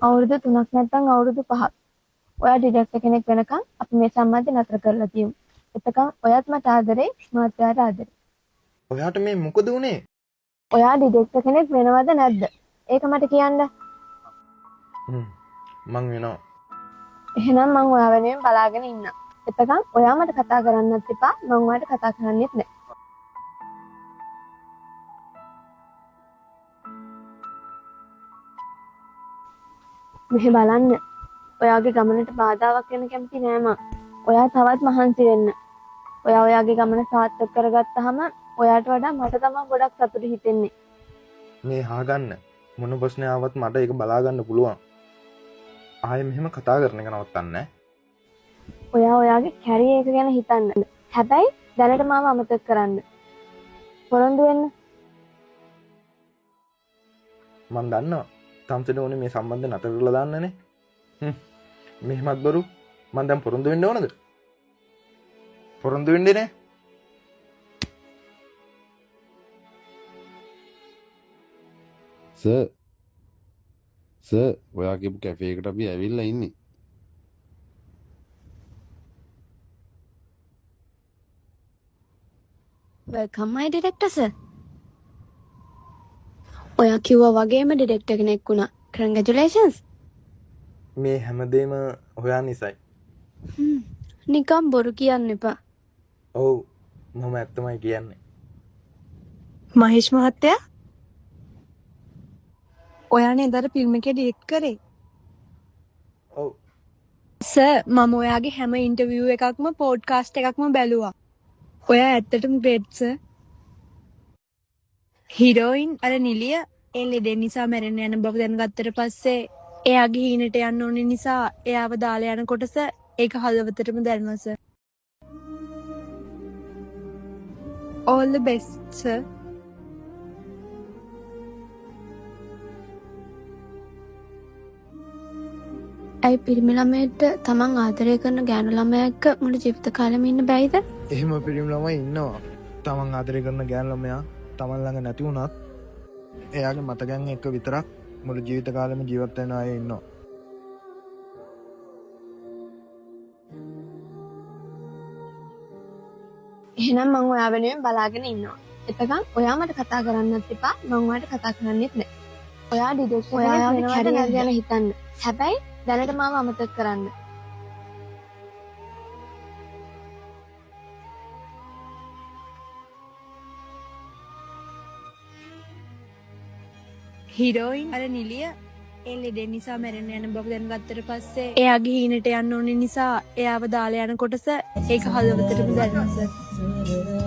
අවුරුදු 3ක් නැත්නම් අවුරුදු 5ක්. ඔයා ඩිරෙක්ටර් කෙනෙක් වෙනකන් අපි මේ සම්බන්ධය නතර කරලා තියමු. එතකන් ඔයත් මට ආදරේ, මාත් ඔයාට ආදරේ. ඔයාට මේ මොකද උනේ? ඔයා ඩිරෙක්ටර් කෙනෙක් වෙනවද නැද්ද? ඒක මට කියන්න. මං වෙනවා. එහෙනම් මං ඔයා වෙනුවෙන් බලාගෙන ඉන්නම්. එතකන් ඔයා මට කතා කරන්නත් එපා, මං ඔයාට කතා කරන්නෙත් නෑ. මෙහෙ බලන්න. ඔයාගේ ගමනට බාධාවක් වෙන්න කැමති නෑ මං. ඔයා තවත් මහන්සි වෙන්න. ඔයා ඔයාගේ ගමන සාර්ථක කරගත්තාම ඔයාට වඩා මට තමයි ගොඩක් සතුටු හිතෙන්නේ. මේ අහගන්න. මොන ප්‍රශ්නේ ආවත් මට ඒක බලා ගන්න පුළුවන්. ආයෙ මෙහෙම කතා කරන එක නවත්තන්න. ඔයා ඔයාගේ කැරියර් එක ගැන හිතන්න. හැබැයි දැනට මාව අමතක කරන්න. පොරොන්දු වෙන්න. මං දන්නවා. තම්සෙට ඕනේ මේ සම්බන්ධය නතර කරලා දාන්නනේ. මෙහෙමත් බරු මං දැන් පොරොන්දු වෙන්න ඕනද? පොරොන්දු වෙන්නේ නේ. සර් ඔයා කියපු කැෆේ එකට අපි ඇවිල්ලා ඉන්නේ. වෙල්කම් මයි ඩිරෙක්ටර් සර්. ඔයා කිව්වා වගේම ඩිරෙක්ටර් කෙනෙක් වුණා. කන්ග්‍රැචුලේෂන්ස්. මේ හැමදේම ඔයා නිසයි. නිකම් බොරු කියන්න එපා. ඔව් මම ඇත්තමයි කියන්නේ. මහේෂ් මහත්තයා ඔයානේ එදාට ෆිල්ම් එකේ ඩිරෙක්ට් කරේ. ඔව් සර් මම ඔයාගේ හැම ඉන්ටර්විව් එකක්ම පොඩ්කාස්ට් එකක්ම බැලුවා. ඔයා ඇත්තටම ග්‍රේට් සර්. හීරෝයින් අර නිලිය එල්ලේ දෙන්න නිසා මැරෙන්න යන බව දැනගත්තට පස්සේ එයාගේ හීනට යන්න ඕනේ නිසා එයාව දාලා යන කොටස ඒක හදවතටම දැනුණා sir. all the best sir. ඇයි පිරිමි ළමයට තමන් ආදරය කරන ගෑනු ළමයා එක්ක මුළු ජීවිත කාලෙම ඉන්න බැයිද? එහෙම පිරිමි ළමයි ඉන්නවා. තමන් ආදරය කරන ගෑනු ළමයා තමන් ළඟ නැති වුණත් එයාගේ මතකයන් එක්ක විතරක් මුළු ජීවිත කාලෙම ජීවත් වෙන අය ඉන්නවා. එහෙනම් මං ඔයා වෙනුවෙන් බලාගෙන ඉන්නවා. එතකන් ඔයා මට කතා කරන්නත් එපා, මං ඔයාට කතා කරන්නෙත් නෑ. ඔයා ඩිරෙක්ටර් කෙනෙක් වෙනවද නැද්ද ගැන හිතන්න. හැබැයි දැනට මාව අමතක කරන්න. හීරෝයින් අර නිලිය එල්ලේ දෙන්න නිසා මැරෙන්න යන බව දැනගත්තට පස්සේ එයාගේ හීනට යන්න ඕනේ නිසා එයාව දාලා යන කොටස ඒක හදවතටම දැනුණා සර්.